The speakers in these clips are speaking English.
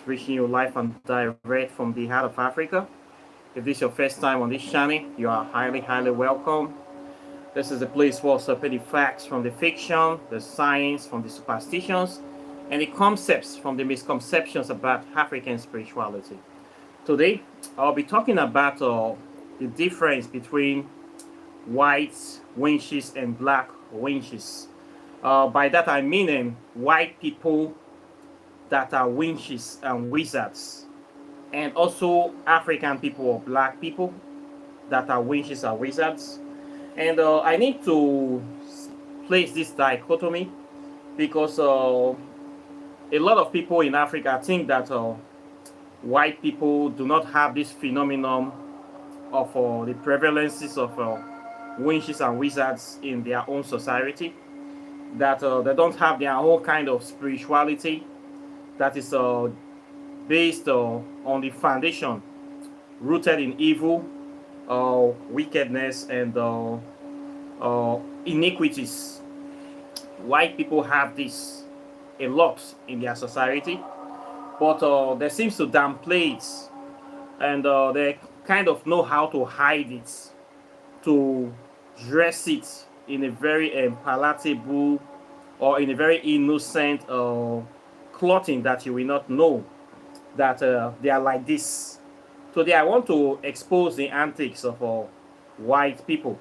reaching you live and direct from the heart of Africa. If this is your first time on this channel, you are highly welcome. This is a place where we separate the facts from the fiction, the science from the superstitions, and the concepts from the misconceptions about African spirituality. Today, I'll be talking about the difference between white winches and black winches. By that I mean white people that are winches and wizards, and also African people or black people that are winches and wizards. And I need to place this dichotomy because a lot of people in Africa think that white people do not have this phenomenon of the prevalences of winches and wizards in their own society, that they don't have their own kind of spirituality that is based on the foundation rooted in evil, wickedness, and iniquities. White people have this a lot in their society, but they seem to downplay it, and they kind of know how to hide it, to dress it in a very palatable or in a very innocent clothing that you will not know that they are like this. Today I want to expose the antics of white people.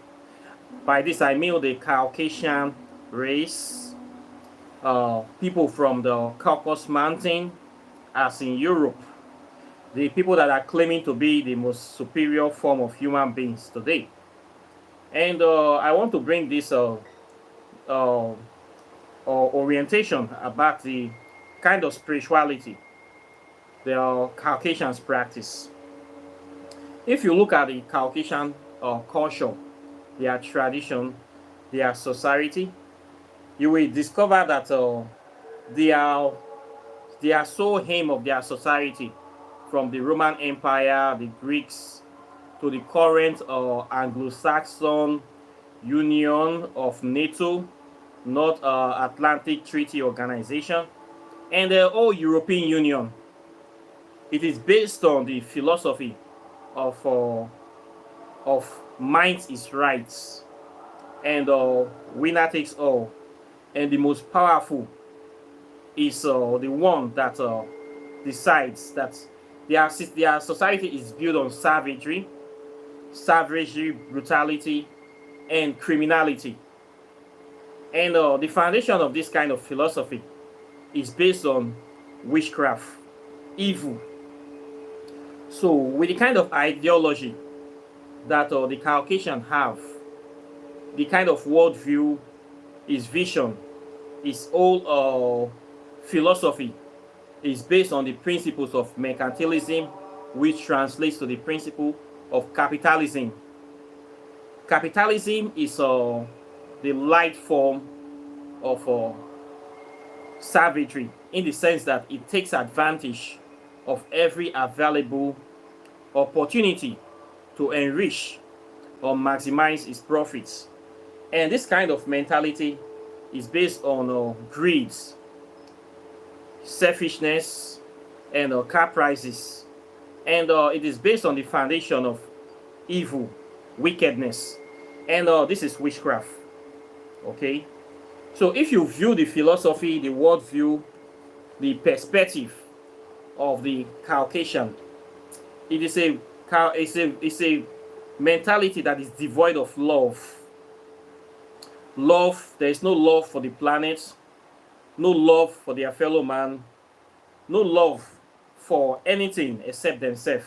By this I mean the Caucasian race, people from the Caucasus Mountain, as in Europe, the people that are claiming to be the most superior form of human beings today. And I want to bring this orientation about the kind of spirituality the Caucasians practice. If you look at the Caucasian culture, their tradition, their society, you will discover that they are so aim of their society, from the Roman Empire, the Greeks, to the current Anglo-Saxon Union of NATO, North Atlantic Treaty Organization, and the whole European Union. It is based on the philosophy of might is right, and winner takes all, and the most powerful is the one that decides that their society is built on savagery, brutality, and criminality. And the foundation of this kind of philosophy is based on witchcraft, evil. So with the kind of ideology that the Caucasian have, the kind of worldview, his vision, his whole philosophy is based on the principles of mercantilism, which translates to the principle of capitalism. Capitalism is the light form of savagery, in the sense that it takes advantage of every available opportunity to enrich or maximize its profits. And this kind of mentality is based on greed, selfishness, and caprices. And it is based on the foundation of evil, wickedness. And this is witchcraft. Okay? So if you view the philosophy, the worldview, the perspective of the Caucasian, it is a mentality that is devoid of love. There is no love for the planet, no love for their fellow man, no love for anything except themselves.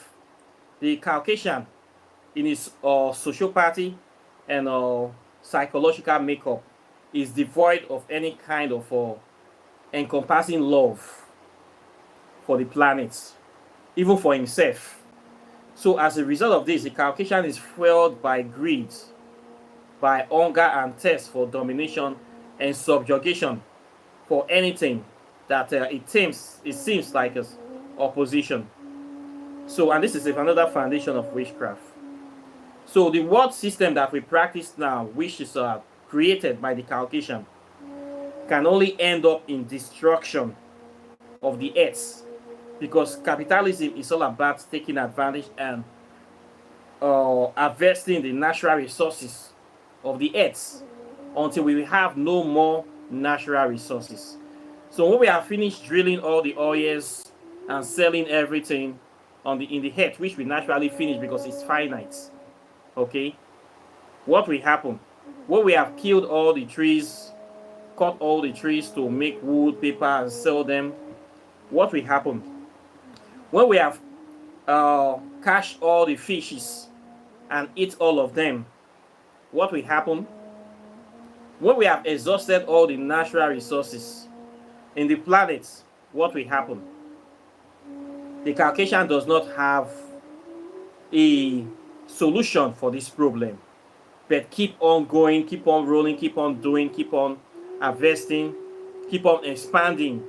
The Caucasian, in his sociopathy and psychological makeup, is devoid of any kind of encompassing love for the planet, even for himself. So as a result of this, the Caucasian is fueled by greed, by hunger and thirst for domination and subjugation for anything that it seems like opposition. So, and this is another foundation of witchcraft. So the world system that we practice now, which is created by the Caucasian, can only end up in destruction of the earth because capitalism is all about taking advantage and harvesting the natural resources of the earth until we have no more natural resources. So when we are finished drilling all the oils and selling everything in the earth, which we naturally finish because it's finite, okay, what will happen? When we have killed all the trees, cut all the trees to make wood, paper, and sell them, what will happen? When we have catch all the fishes and eat all of them, what will happen? When we have exhausted all the natural resources in the planet, what will happen? The Caucasian does not have a solution for this problem, but keep on going, keep on rolling, keep on doing, keep on harvesting, keep on expanding.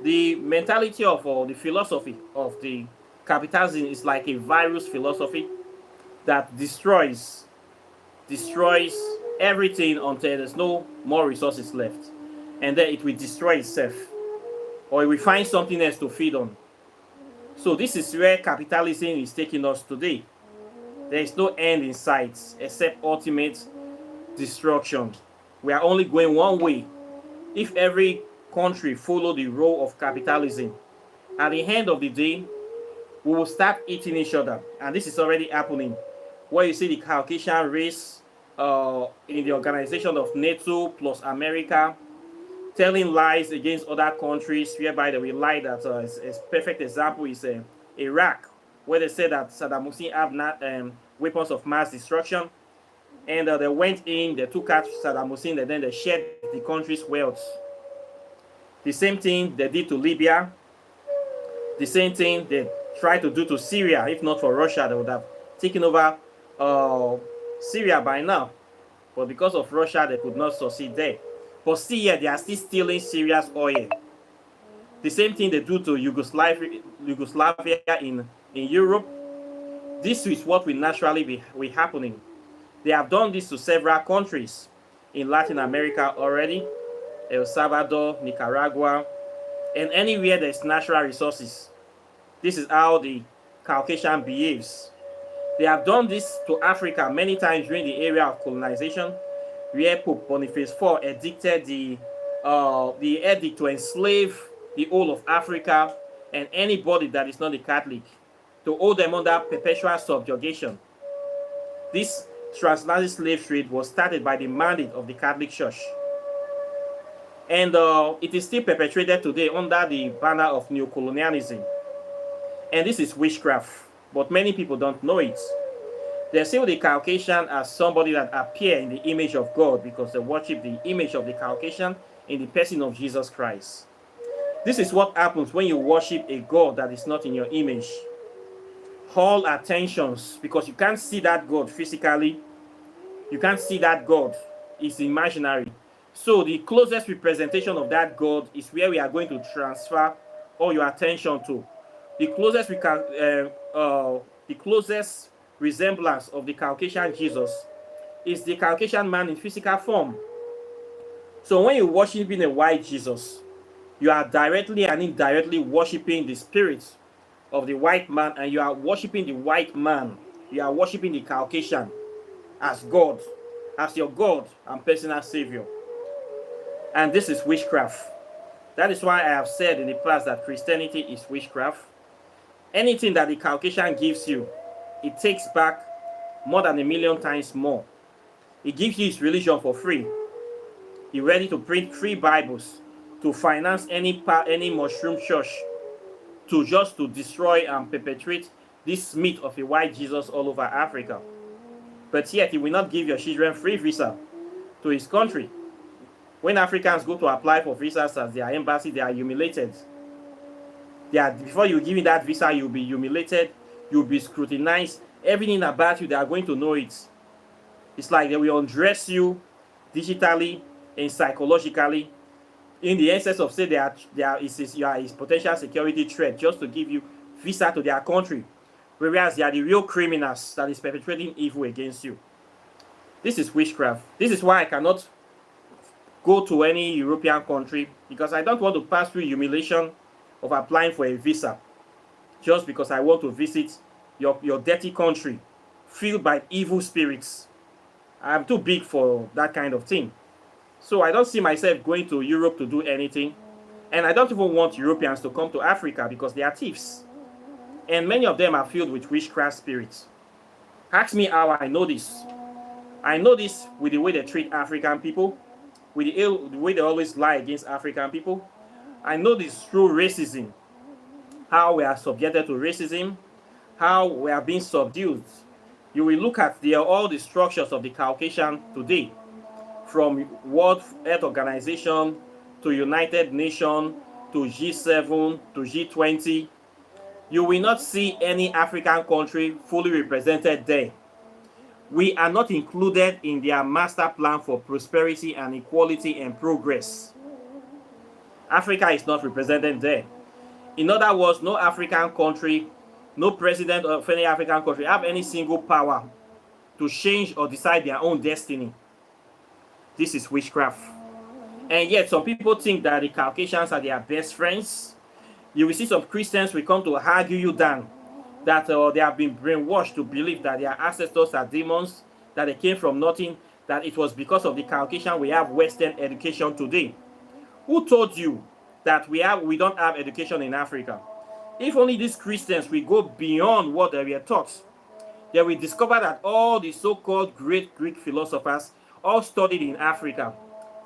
The mentality of the philosophy of the capitalism is like a virus philosophy that destroys everything until there's no more resources left, and then it will destroy itself, or it will find something else to feed on. So this is where capitalism is taking us today. There is no end in sight except ultimate destruction. We are only going one way. If every country follow the role of capitalism, at the end of the day, we will start eating each other. And this is already happening. Where you see the Caucasian race in the organization of NATO plus America telling lies against other countries, whereby they will lie that a perfect example is Iraq, where they said that Saddam Hussein have weapons of mass destruction, and they went in, they took out Saddam Hussein, and then they shared the country's wealth. The same thing they did to Libya. The same thing they tried to do to Syria. If not for Russia, they would have taken over Syria by now. But because of Russia, they could not succeed there. But still, yeah, they are still stealing Syria's oil. The same thing they do to Yugoslavia in Europe. This is what will naturally be happening. They have done this to several countries in Latin America already, El Salvador, Nicaragua, and anywhere there's natural resources. This is how the Caucasian behaves. They have done this to Africa many times during the era of colonization, where Pope Boniface IV edicted the edict to enslave the whole of Africa and anybody that is not a Catholic, to hold them under perpetual subjugation. This transatlantic slave trade was started by the mandate of the Catholic Church. And it is still perpetrated today under the banner of neocolonialism. And this is witchcraft, but many people don't know it. They see the Caucasian as somebody that appear in the image of God because they worship the image of the Caucasian in the person of Jesus Christ. This is what happens when you worship a God that is not in your image. All attentions, because you can't see that God physically, you can't see that God, it's imaginary. So the closest representation of that God is where we are going to transfer all your attention to. The closest resemblance of the Caucasian Jesus is the Caucasian man in physical form. So when you worship a white Jesus, you are directly and indirectly worshiping the spirit of the white man, and you are worshiping the white man. You are worshiping the Caucasian as God, as your God and personal savior. And this is witchcraft. That is why I have said in the past that Christianity is witchcraft. Anything that the Caucasian gives you, it takes back more than 1,000,000 times more. He gives you his religion for free. He's ready to print free Bibles, to finance any mushroom church, to destroy and perpetrate this myth of a white Jesus all over Africa. But yet he will not give your children free visa to his country. When Africans go to apply for visas at their embassy, they are humiliated. Before you give me that visa, you'll be humiliated, you'll be scrutinized. Everything about you, they are going to know it. It's like they will undress you digitally and psychologically in the essence of say you are a potential security threat just to give you visa to their country, whereas they are the real criminals that is perpetrating evil against you. This is witchcraft. This is why I cannot go to any European country, because I don't want to pass through humiliation of applying for a visa just because I want to visit your dirty country filled by evil spirits. I'm too big for that kind of thing. So I don't see myself going to Europe to do anything. And I don't even want Europeans to come to Africa because they are thieves. And many of them are filled with witchcraft spirits. Ask me how I know this. I know this with the way they treat African people, with the way they always lie against African people. I know this through racism, how we are subjected to racism, how we are being subdued. You will look at all the structures of the Caucasian today, from World Health Organization to United Nations to G7 to G20. You will not see any African country fully represented there. We are not included in their master plan for prosperity and equality and progress. Africa is not represented there. In other words, no African country, no president of any African country have any single power to change or decide their own destiny. This is witchcraft. And yet some people think that the Caucasians are their best friends. You will see some Christians will come to argue you down that they have been brainwashed to believe that their ancestors are demons, that they came from nothing, that it was because of the Caucasian we have Western education today. Who told you that we don't have education in Africa? If only these Christians will go beyond what they were taught, they will discover that all the so-called great Greek philosophers all studied in Africa,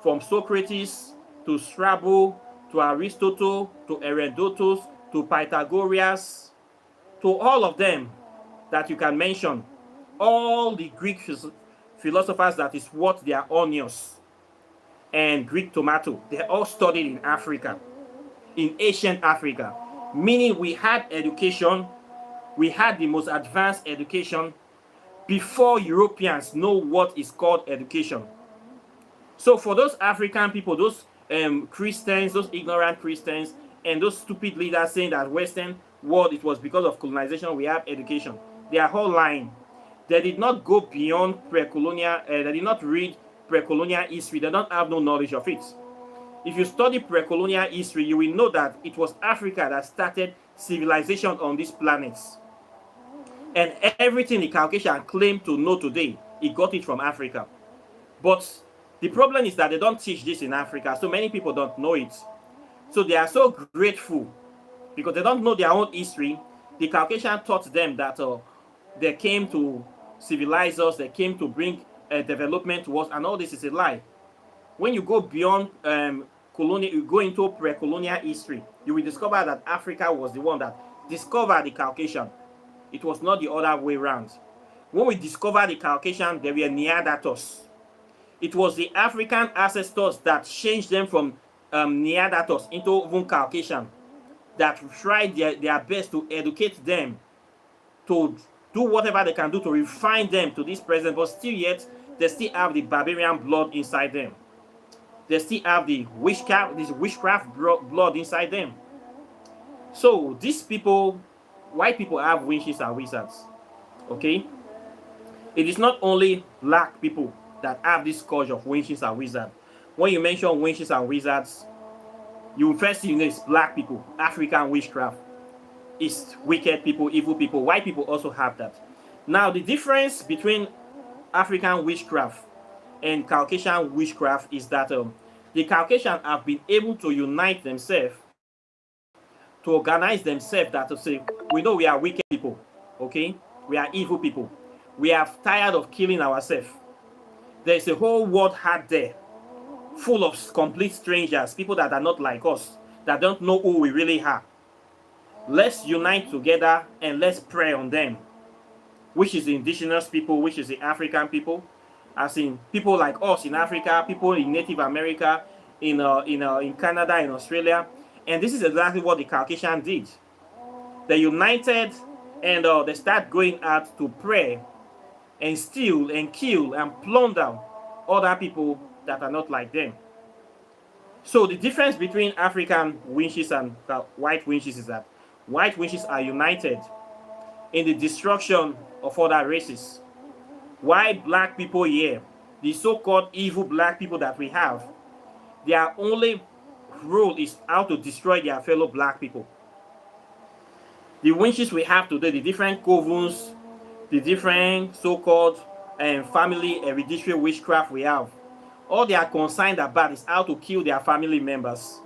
from Socrates to Strabo to Aristotle to Herodotus to Pythagoras, to all of them that you can mention. All the Greek philosophers that is what they are onions and Greek tomato, they all studied in Africa, in ancient Africa. Meaning we had education, we had the most advanced education before Europeans know what is called education. So for those African people, those Christians, those ignorant Christians, and those stupid leaders saying that Western world, it was because of colonization we have education, they are all lying. They did not go beyond pre-colonial, they did not read pre-colonial history, they don't have no knowledge of it. If you study pre-colonial history, you will know that it was Africa that started civilization on these planets. And everything the Caucasian claim to know today, he got it from Africa. But the problem is that they don't teach this in Africa, so many people don't know it. So they are so grateful because they don't know their own history. The Caucasian taught them that they came to civilize us, they came to bring development to us, and all this is a lie. When you go beyond colonial, you go into pre-colonial history, you will discover that Africa was the one that discovered the Caucasian. It was not the other way around. When we discovered the Caucasian, they were Neanderthals. It was the African ancestors that changed them from Neanderthals into even Caucasian, that tried their best to educate them, to do whatever they can do to refine them to this present, but still yet, they still have the barbarian blood inside them. They still have the witchcraft blood inside them. So these people, white people have witches and wizards, okay? It is not only black people that have this scourge of witches and wizards. When you mention witches and wizards, you first see it's black people, African witchcraft. It's wicked people, evil people. White people also have that. Now, the difference between African witchcraft and Caucasian witchcraft is that the Caucasian have been able to unite themselves, to organize themselves, that to say, we know we are wicked people, okay? We are evil people. We are tired of killing ourselves. There's a whole world out there full of complete strangers, people that are not like us, that don't know who we really are. Let's unite together and let's pray on them, which is the indigenous people, which is the African people, as in people like us in Africa, people in Native America, in Canada, in Australia. And this is exactly what the Caucasian did. They united and they start going out to pray and steal and kill and plunder other people that are not like them. So the difference between African witches and white witches is that white witches are united in the destruction of other races. Why black people here, the so-called evil black people that we have, they are only role is how to destroy their fellow black people. The winches we have today, the different covens, the different so-called family hereditary witchcraft we have, all they are concerned about is how to kill their family members,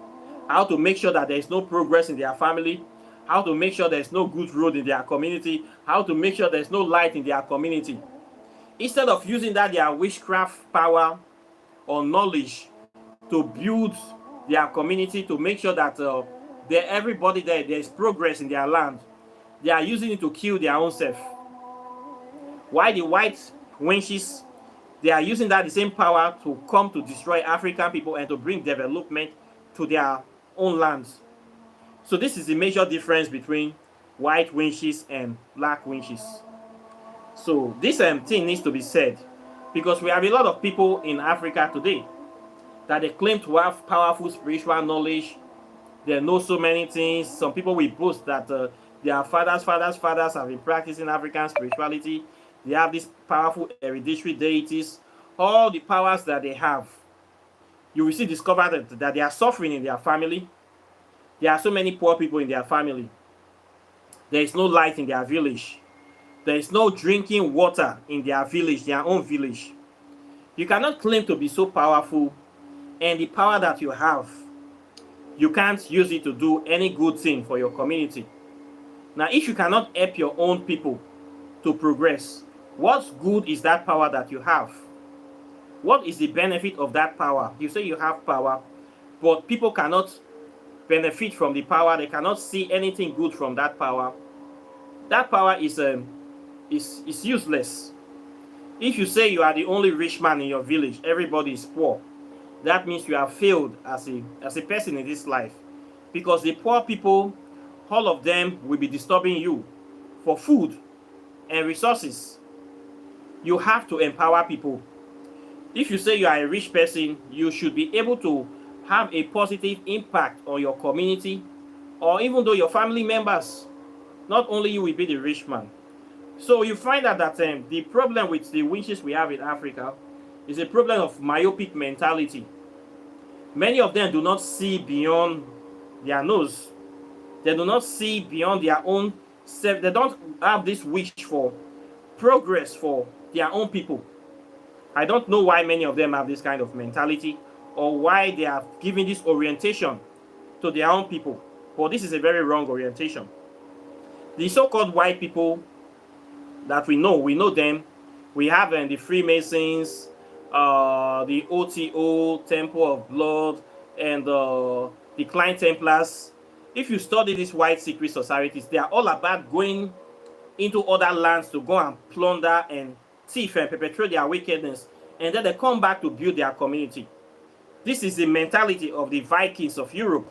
how to make sure that there is no progress in their family, how to make sure there is no good road in their community, how to make sure there is no light in their community. Instead of using that their witchcraft power or knowledge to build their community, to make sure that everybody there is progress in their land, they are using it to kill their own self. Why the white wenches, they are using that the same power to come to destroy African people and to bring development to their own lands. So this is the major difference between white wenches and black wenches. So this thing needs to be said, because we have a lot of people in Africa today that they claim to have powerful spiritual knowledge. They know so many things. Some people will boast that their fathers have been practicing African spirituality. They have these powerful hereditary deities. All the powers that they have, you will see discover that they are suffering in their family. There are so many poor people in their family. There is no light in their village. There is no drinking water in their village, their own village. You cannot claim to be so powerful, and the power that you have, you can't use it to do any good thing for your community. Now, if you cannot help your own people to progress, what good is that power that you have? What is the benefit of that power? You say you have power, but people cannot benefit from the power. They cannot see anything good from that power. That power is useless. If you say you are the only rich man in your village, everybody is poor, that means you have failed as a person in this life. Because the poor people, all of them will be disturbing you for food and resources. You have to empower people. If you say you are a rich person, you should be able to have a positive impact on your community, or even though your family members, not only you will be the rich man. So you find out that the problem with the winches we have in Africa is a problem of myopic mentality. Many of them do not see beyond their nose. They do not see beyond their own self. They don't have this wish for progress for their own people. I don't know why many of them have this kind of mentality, or why they are giving this orientation to their own people. But this is a very wrong orientation. The so-called white people that we know them. We have the Freemasons, the OTO, Temple of Blood, and the Klein Templars. If you study these white secret societies, they are all about going into other lands to go and plunder and thief and perpetrate their wickedness, and then they come back to build their community. This is the mentality of the Vikings of Europe.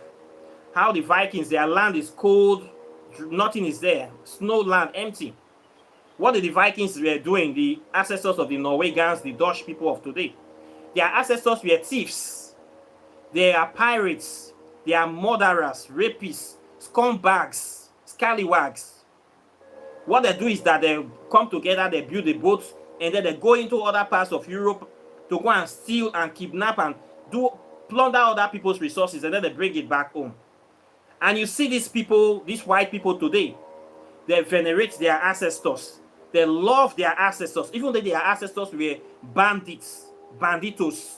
How the Vikings, their land is cold, nothing is there, snow land, empty. What did the Vikings were doing? The ancestors of the Norwegians, the Dutch people of today, their ancestors were thieves. They are pirates. They are murderers, rapists, scumbags, scallywags. What they do is that they come together, they build a boat, and then they go into other parts of Europe to go and steal and kidnap and plunder other people's resources, and then they bring it back home. And you see these people, these white people today, they venerate their ancestors. They love their ancestors, even though their ancestors were bandits, banditos.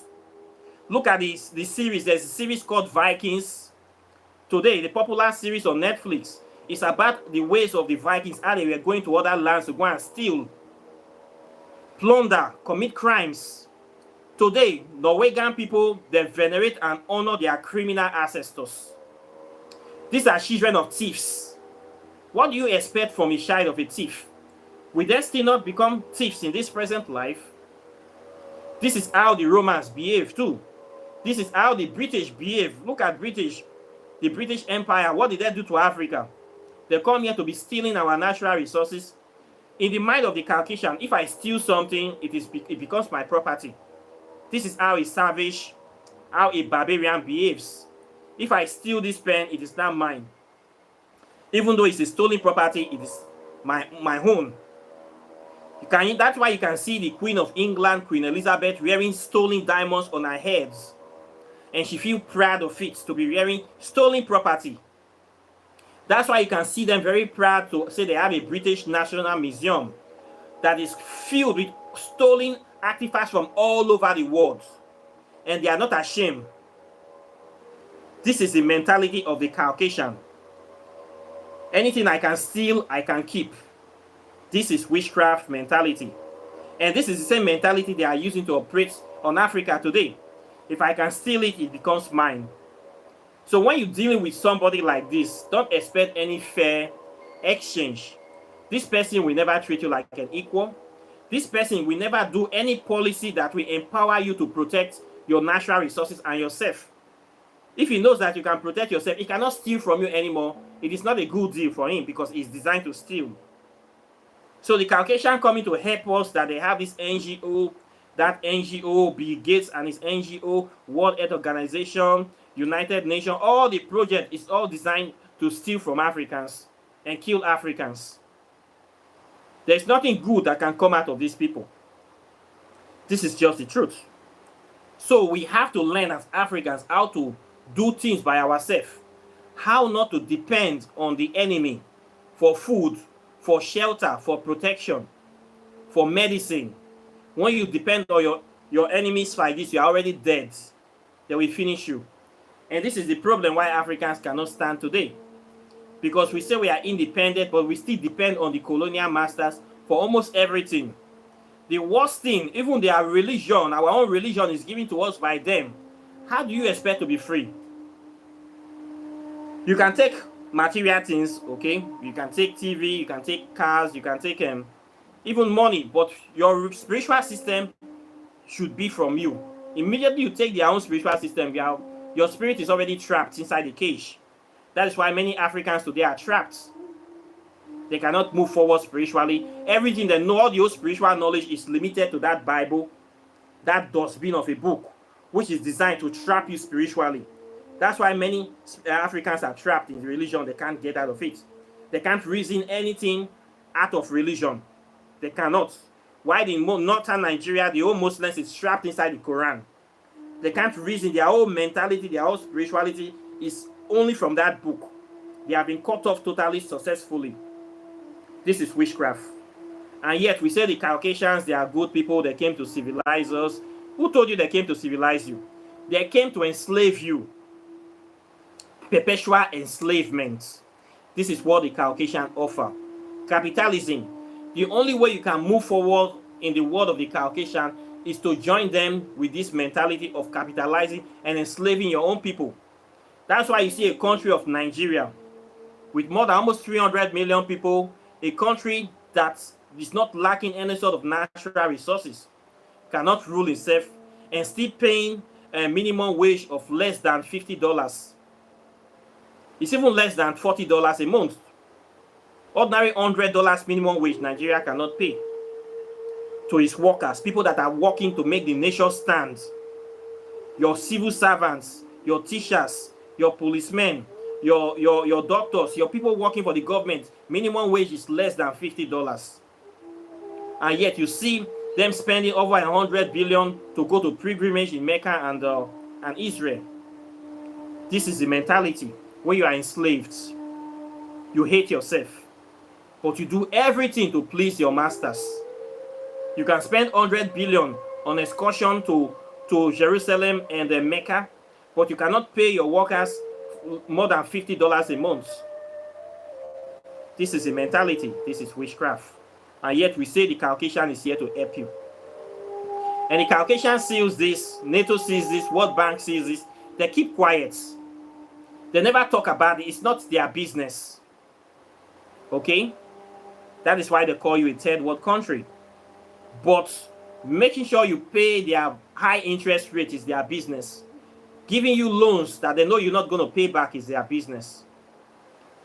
Look at the series. There's a series called Vikings. Today, the popular series on Netflix is about the ways of the Vikings, how they were going to other lands to go and steal, plunder, commit crimes. Today, Norwegian people, they venerate and honor their criminal ancestors. These are children of thieves. What do you expect from a child of a thief? Will they still not become thieves in this present life? This is how the Romans behave too. This is how the British behave. Look at the British Empire. What did they do to Africa? They come here to be stealing our natural resources. In the mind of the Caucasian, if I steal something, it becomes my property. This is how a savage, how a barbarian behaves. If I steal this pen, it is not mine. Even though it's a stolen property, it is my own. That's why you can see the Queen of England, Queen Elizabeth, wearing stolen diamonds on her heads. and she feels proud of it, to be wearing stolen property. That's why you can see them very proud to say they have a British National Museum that is filled with stolen artifacts from all over the world. And they are not ashamed. This is the mentality of the Caucasian. Anything I can steal, I can keep. This is witchcraft mentality. And this is the same mentality they are using to operate on Africa today. If I can steal it, it becomes mine. So when you're dealing with somebody like this, don't expect any fair exchange. This person will never treat you like an equal. This person will never do any policy that will empower you to protect your natural resources and yourself. If he knows that you can protect yourself, he cannot steal from you anymore. It is not a good deal for him because it's designed to steal. So the Caucasian coming to help us that they have this NGO, that NGO, Bill Gates and his NGO, World Health Organization, United Nations, all the project is all designed to steal from Africans and kill Africans. There's nothing good that can come out of these people. This is just the truth. So we have to learn as Africans how to do things by ourselves. How not to depend on the enemy for food, for shelter, for protection, for medicine. When you depend on your enemies like this, you're already dead. They will finish you. And this is the problem why Africans cannot stand today. Because we say we are independent, but we still depend on the colonial masters for almost everything. The worst thing, even their religion, our own religion is given to us by them. How do you expect to be free? You can take material things, okay? You can take TV, you can take cars, you can take even money, but your spiritual system should be from you. Immediately you take their own spiritual system, your spirit is already trapped inside the cage. That is why many Africans today are trapped. They cannot move forward spiritually. Everything they know, all the old spiritual knowledge is limited to that Bible, that dustbin of a book, which is designed to trap you spiritually. That's why many Africans are trapped in religion. They can't get out of it. They can't reason anything out of religion. They cannot. While in northern Nigeria, the whole Muslims is trapped inside the Quran. They can't reason. Their whole mentality, their whole spirituality is only from that book. They have been cut off totally successfully. This is witchcraft. And yet we say the Caucasians, they are good people. They came to civilize us. Who told you they came to civilize you? They came to enslave you. Perpetual enslavement. This is what the Caucasian offer. Capitalism. The only way you can move forward in the world of the Caucasian is to join them with this mentality of capitalizing and enslaving your own people. That's why you see a country of Nigeria with more than almost 300 million people, a country that is not lacking any sort of natural resources, cannot rule itself, and still paying a minimum wage of less than $50. It's even less than $40 a month. Ordinary $100 minimum wage Nigeria cannot pay to its workers, people that are working to make the nation stand. Your civil servants, your teachers, your policemen, your doctors, your people working for the government, minimum wage is less than $50. And yet you see them spending over 100 billion to go to pilgrimage in Mecca and Israel. This is the mentality. When you are enslaved, you hate yourself, but you do everything to please your masters. You can spend 100 billion on excursion to Jerusalem and Mecca, but you cannot pay your workers more than $50 a month. This is a mentality. This is witchcraft. And yet we say the Caucasian is here to help you. And the Caucasian sees this, NATO sees this, World Bank sees this. They keep quiet. They never talk about it. It's not their business. Okay? That is why they call you a third world country. But making sure you pay their high interest rate is their business. Giving you loans that they know you're not going to pay back is their business.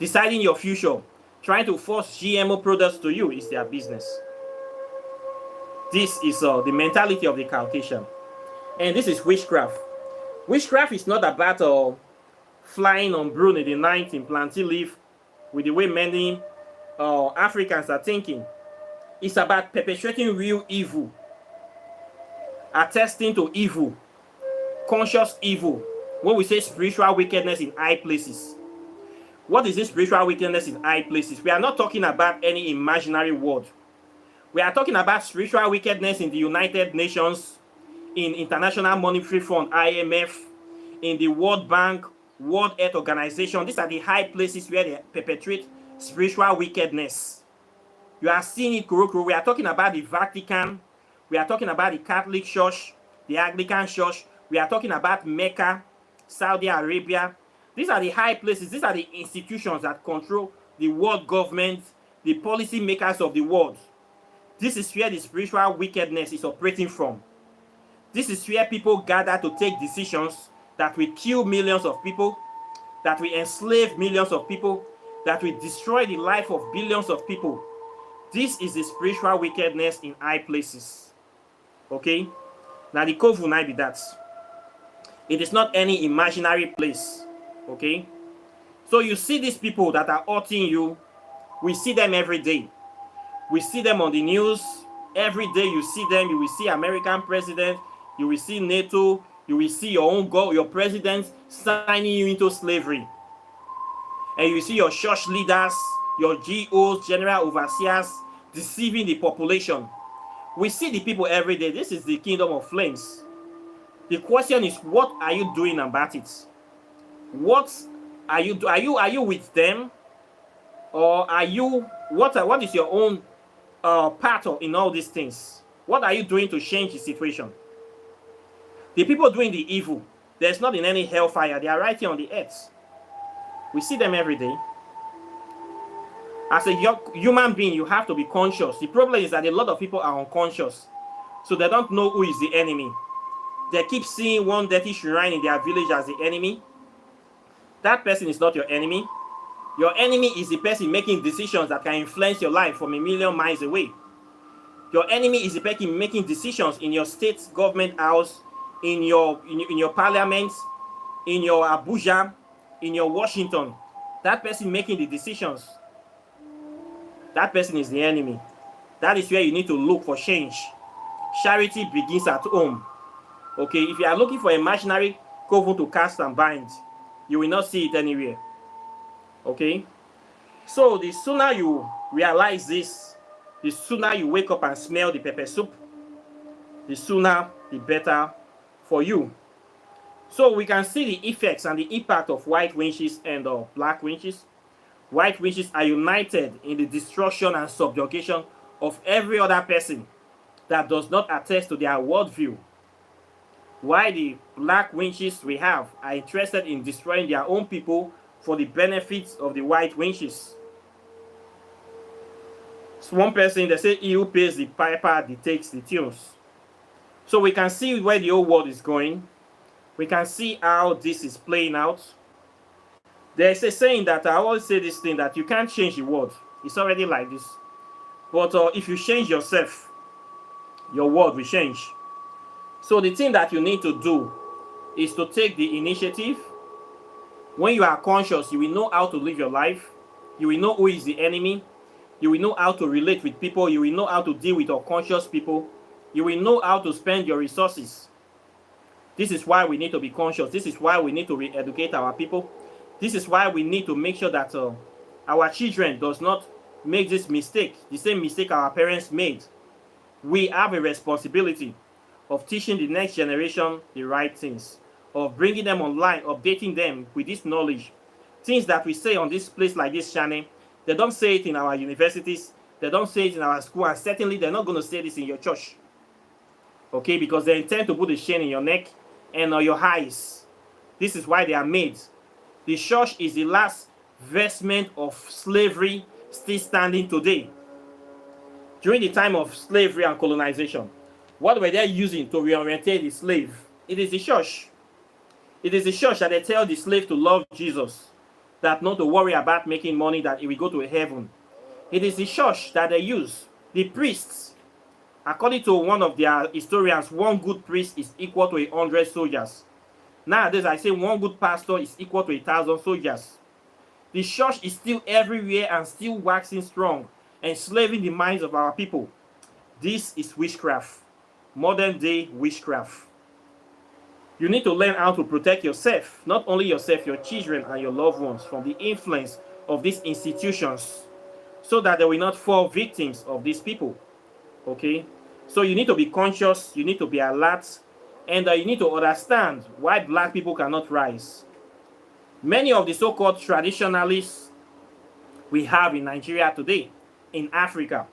Deciding your future, trying to force GMO products to you is their business. This is the mentality of the Caucasian. And this is witchcraft. Witchcraft is not about flying on broom in the night in plantain leaf with the way many Africans are thinking. It's about perpetuating real evil, attesting to evil, conscious evil, When we say spiritual wickedness in high places, what is this spiritual wickedness in high places? We are not talking about any imaginary word. We are talking about spiritual wickedness in the United Nations, in International Monetary Fund, IMF, in the World Bank, World Health Organization. These are the high places where they perpetrate spiritual wickedness. You are seeing it, Kurokuro. We are talking about the Vatican. We are talking about the Catholic Church, the Anglican Church. We are talking about Mecca, Saudi Arabia. These are the high places. These are the institutions that control the world government, the policy makers of the world. This is where the spiritual wickedness is operating from. This is where people gather to take decisions that will kill millions of people, that will enslave millions of people, that will destroy the life of billions of people. This is the spiritual wickedness in high places. Okay? Now the cove will not be that. It is not any imaginary place. Okay? So you see these people that are hurting you. We see them every day. We see them on the news. Every day you see them. You will see American president. You will see NATO. You will see your own God, your president signing you into slavery. And you see your church leaders, your GOs, general overseers, deceiving the population. We see the people every day. This is the kingdom of flames. The question is, what are you doing about it? What are you do? Are you with them, or are you? What is your own part in all these things? What are you doing to change the situation? The people doing the evil, there's not in any hellfire. They are right here on the earth. We see them every day. As a human being, you have to be conscious. The problem is that a lot of people are unconscious, so they don't know who is the enemy. They keep seeing one dirty shrine in their village as the enemy. That person is not your enemy. Your enemy is the person making decisions that can influence your life from a million miles away. Your enemy is the person making decisions in your state government house, in your parliament, in your Abuja, in your Washington. That person making the decisions, that person is the enemy. That is where you need to look for change. Charity begins at home. Okay, if you are looking for imaginary coven to cast and bind, you will not see it anywhere. Okay, so the sooner you realize this, the sooner you wake up and smell the pepper soup, the sooner the better for you. So we can see the effects and the impact of white witches and black witches. White witches are united in the destruction and subjugation of every other person that does not attest to their worldview. While the black witches we have are interested in destroying their own people for the benefits of the white witches. So one person, they say, he who pays the piper dictates the tunes. So we can see where the whole world is going. We can see how this is playing out. There's a saying that I always say this thing, that you can't change the world. It's already like this. But if you change yourself, your world will change. So the thing that you need to do is to take the initiative. When you are conscious, you will know how to live your life. You will know who is the enemy. You will know how to relate with people. You will know how to deal with unconscious people. You will know how to spend your resources. This is why we need to be conscious. This is why we need to re-educate our people. This is why we need to make sure that our children does not make this mistake, the same mistake our parents made. We have a responsibility of teaching the next generation the right things, of bringing them online, updating them with this knowledge. Things that we say on this place like this channel, they don't say it in our universities, they don't say it in our school, and certainly they're not going to say this in your church. Okay, because they intend to put a chain in your neck and on your eyes. This is why they are made. The church is the last vestment of slavery still standing today. During the time of slavery and colonization, what were they using to reorientate the slave? It is the church. It is the church that they tell the slave to love Jesus, that not to worry about making money, that he will go to heaven. It is the church that they use. The priests, according to one of their historians, one good priest is equal to 100 soldiers. Nowadays, I say one good pastor is equal to 1,000 soldiers. The church is still everywhere and still waxing strong, enslaving the minds of our people. This is witchcraft. Modern day witchcraft. You need to learn how to protect yourself, not only yourself, your children and your loved ones, from the influence of these institutions, so that they will not fall victims of these people. Okay? So you need to be conscious, you need to be alert, and you need to understand why black people cannot rise. Many of the so-called traditionalists we have in Nigeria today, in Africa,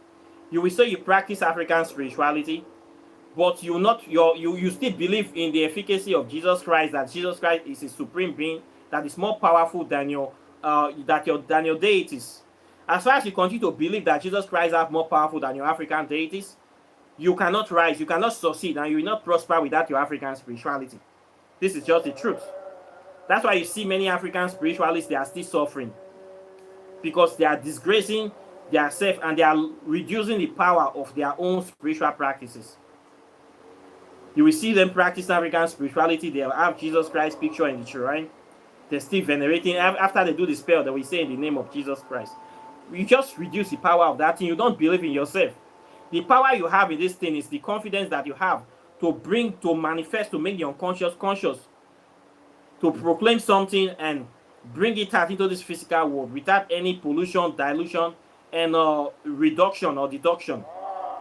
you will say you practice African spirituality, but you still believe in the efficacy of Jesus Christ, that Jesus Christ is a supreme being that is more powerful than your deities. As far as you continue to believe that Jesus Christ is more powerful than your African deities, you cannot rise, you cannot succeed, and you will not prosper without your African spirituality. This is just the truth. That's why you see many African spiritualists, they are still suffering, because they are disgracing their self and they are reducing the power of their own spiritual practices. You will see them practice African spirituality, they'll have Jesus Christ picture in the shrine, they're still venerating. After they do the spell, they will say in the name of Jesus Christ. You just reduce the power of that thing. You don't believe in yourself. The power you have in this thing is the confidence that you have to manifest, to make the unconscious conscious, to proclaim something and bring it out into this physical world without any pollution, dilution, and reduction or deduction.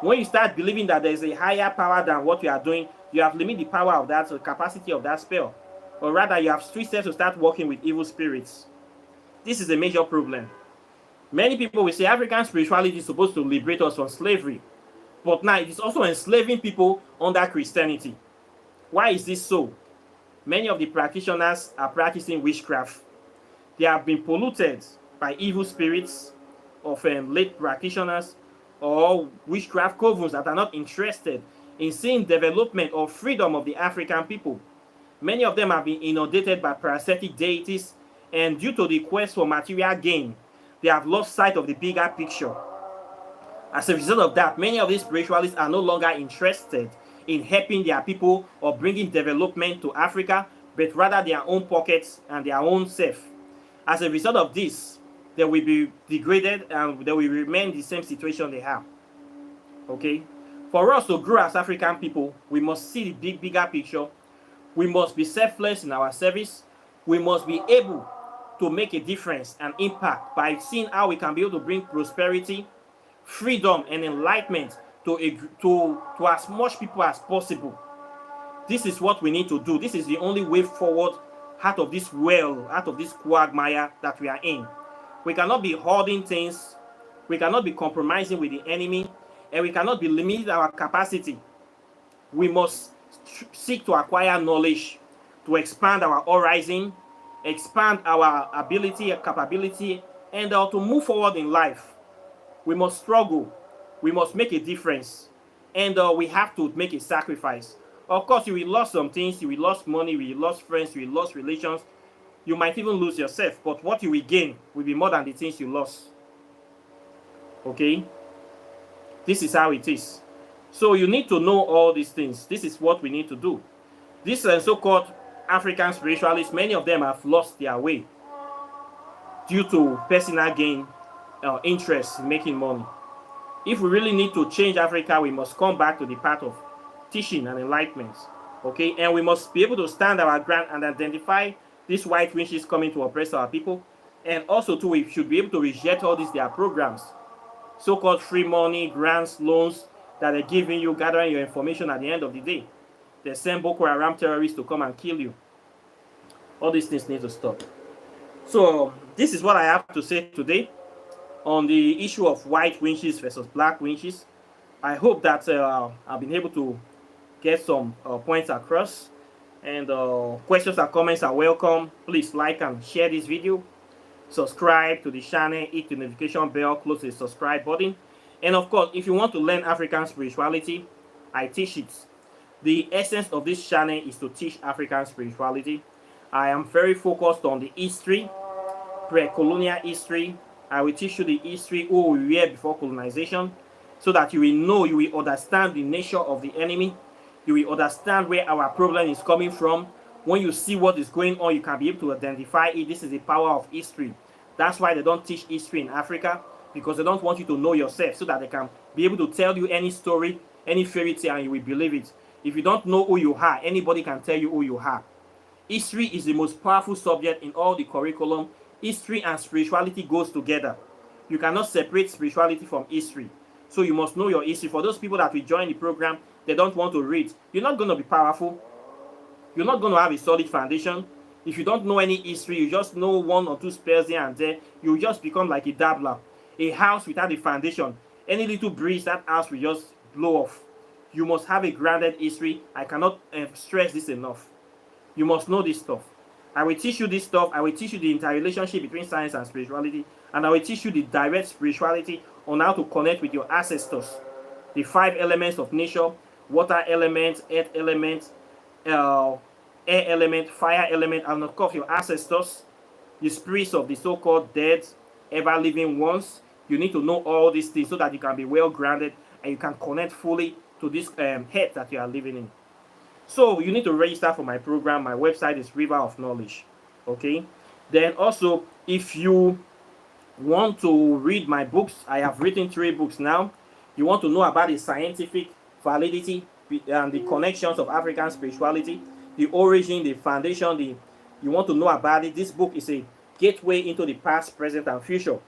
When you start believing that there is a higher power than what you are doing, you have limited the power of that, the capacity of that spell. Or rather, you have twisted to start working with evil spirits. This is a major problem. Many people will say African spirituality is supposed to liberate us from slavery, but now it is also enslaving people under Christianity. Why is this so? Many of the practitioners are practicing witchcraft. They have been polluted by evil spirits of late practitioners or witchcraft covens that are not interested in seeing development or freedom of the African people. Many of them have been inundated by parasitic deities, and due to the quest for material gain, they have lost sight of the bigger picture. As a result of that, many of these spiritualists are no longer interested in helping their people or bringing development to Africa, but rather their own pockets and their own self. As a result of this, they will be degraded and they will remain the same situation they have. Okay? For us to grow as African people, we must see the bigger picture. We must be selfless in our service. We must be able to make a difference and impact by seeing how we can be able to bring prosperity, freedom, and enlightenment to as much people as possible. This is what we need to do. This is the only way forward out of this well, out of this quagmire that we are in. We cannot be hoarding things. We cannot be compromising with the enemy, and we cannot be limiting our capacity. We must seek to acquire knowledge, to expand our horizon, expand our ability and capability, and to move forward in life. We must struggle. We must make a difference, and we have to make a sacrifice. Of course, you will lose some things. You will lose money. You will lose friends. You will lose relations. You might even lose yourself, but what you will gain will be more than the things you lost. Okay? This is how it is. So you need to know all these things. This is what we need to do. These so-called African spiritualists, many of them have lost their way due to personal gain, interest in making money. If we really need to change Africa, we must come back to the path of teaching and enlightenment. Okay? And we must be able to stand our ground and identify these white witches coming to oppress our people. And also, too, we should be able to reject all these their programs. So-called free money, grants, loans that are giving you, gathering your information at the end of the day. They send Boko Haram terrorists to come and kill you. All these things need to stop. So this is what I have to say today on the issue of white witches versus black witches. I hope that I've been able to get some points across. And questions and comments are welcome. Please like and share this video. Subscribe to the channel, hit the notification bell, close the subscribe button. And of course, if you want to learn African spirituality, I teach it. The essence of this channel is to teach African spirituality. I am very focused on the history, pre-colonial history. I will teach you the history who we were before colonization, so that you will know, you will understand the nature of the enemy. You will understand where our problem is coming from. When you see what is going on, you can be able to identify it. This is the power of history. That's why they don't teach history in Africa, because they don't want you to know yourself, so that they can be able to tell you any story, any fairy tale, and you will believe it. If you don't know who you are, anybody can tell you who you are. History is the most powerful subject in all the curriculum. History and spirituality goes together. You cannot separate spirituality from history. So you must know your history. For those people that will join the program, they don't want to read. You're not going to be powerful. You're not going to have a solid foundation. If you don't know any history, you just know one or two spells here and there, you just become like a dabbler. A house without a foundation, any little breeze, that house will just blow off. You must have a grounded history. I cannot stress this enough. You must know this stuff. I will teach you this stuff. I will teach you the interrelationship between science and spirituality. And I will teach you the direct spirituality on how to connect with your ancestors. The 5 elements of nature: water element, earth element, air element, fire element, and of course your ancestors, the spirits of the so-called dead, ever living ones. You need to know all these things so that you can be well grounded and you can connect fully to this earth that you are living in. So you need to register for my program. My website is River of Knowledge. Okay. Then also, if you want to read my books, I have written 3 books now. You want to know about the scientific validity and the connections of African spirituality, the origin, the foundation, you want to know about it. This book is a gateway into the past, present, and future.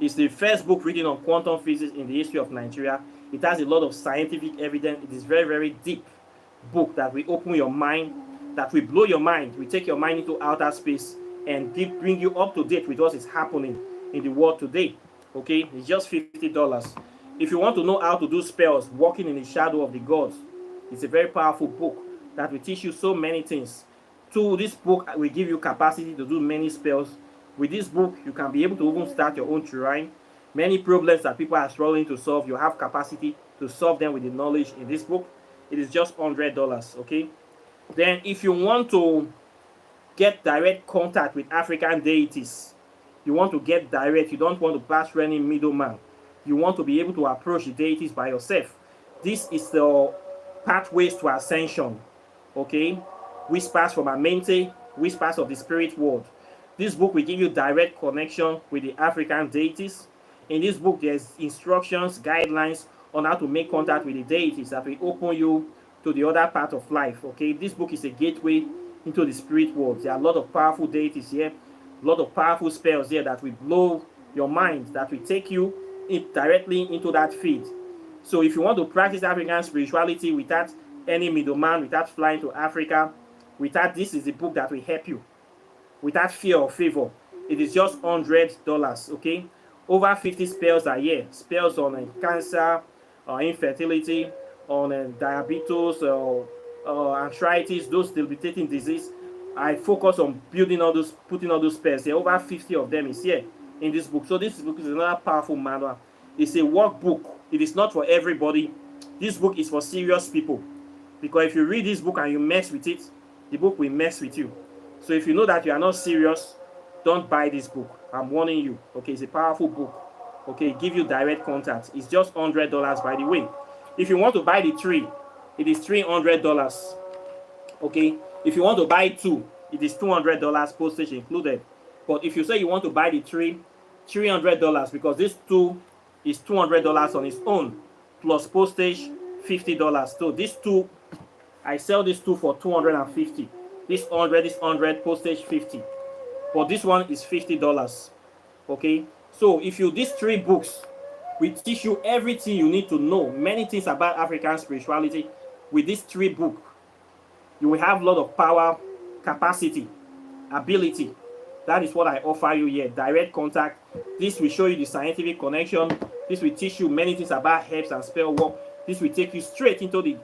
It's the first book written on quantum physics in the history of Nigeria. It has a lot of scientific evidence. It is very, very deep book that will open your mind, that will blow your mind, will take your mind into outer space and bring you up to date with what is happening in the world today. Okay, it's just $50. If you want to know how to do spells, walking in the shadow of the gods, it's a very powerful book that will teach you so many things. This book will give you capacity to do many spells. With this book, you can be able to even start your own shrine. Many problems that people are struggling to solve, you have capacity to solve them with the knowledge in this book. It is just $100, okay? Then if you want to get direct contact with African deities, you want to get direct, you don't want to pass through any middleman, you want to be able to approach the deities by yourself. This is the pathways to ascension, okay? Whispers from Amente, whispers of the spirit world. This book will give you direct connection with the African deities. In this book, there's instructions, guidelines on how to make contact with the deities that will open you to the other part of life, okay? This book is a gateway into the spirit world. There are a lot of powerful deities here, a lot of powerful spells here that will blow your mind, that will take you directly into that field. So if you want to practice African spirituality without any middleman, without flying to Africa, this is the book that will help you. Without fear or favor, it is just $100, okay? Over 50 spells a year. Spells on cancer, infertility, on diabetes, arthritis, those debilitating disease. I focus on putting all those spells here. Over 50 of them is here in this book. So this book is another powerful manual. It's a workbook. It is not for everybody. This book is for serious people. Because if you read this book and you mess with it, the book will mess with you. So if you know that you are not serious, don't buy this book. I'm warning you. Okay, it's a powerful book. Okay, give you direct contact. It's just $100, by the way. If you want to buy the 3, it is $300. Okay, if you want to buy 2, it is $200, postage included. But if you say you want to buy the 3, $300, because this 2 is $200 on its own, plus postage $50. So this 2, I sell this 2 for $250. This 100, postage 50. But this one is $50. Okay, so if you these 3 books will teach you everything you need to know, many things about African spirituality. With these 3 books, you will have a lot of power, capacity, ability. That is what I offer you here. Direct contact. This will show you the scientific connection. This will teach you many things about herbs and spell work. This will take you straight into the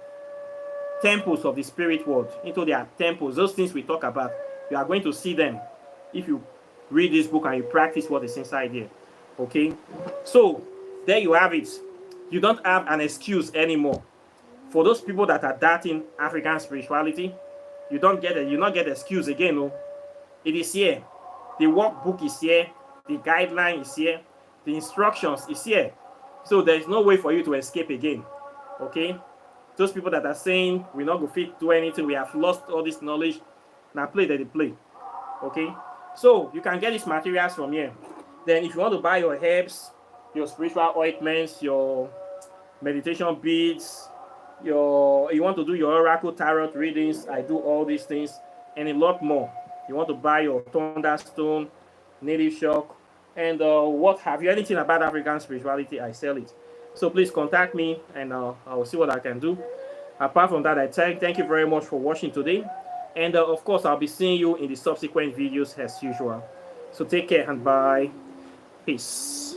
temples of the spirit world, into their temples. Those things we talk about, you are going to see them if you read this book and you practice what is inside here. Okay, so there you have it. You don't have an excuse anymore. For those people that are doubting African spirituality, you not get excuse again. No, it is here. The workbook is here. The guideline is here. The instructions is here. So there is no way for you to escape again. Okay, those people that are saying we're not going to fit do anything, we have lost all this knowledge, now play that they play. Okay, so you can get these materials from here. Then if you want to buy your herbs, your spiritual ointments, your meditation beads, you want to do your oracle tarot readings, I do all these things and a lot more. You want to buy your thunderstone, native shock, and what have you, anything about African spirituality, I sell it. So please contact me and I will see what I can do. Apart from that, I thank you very much for watching today. And of course, I'll be seeing you in the subsequent videos as usual. So take care and bye. Peace.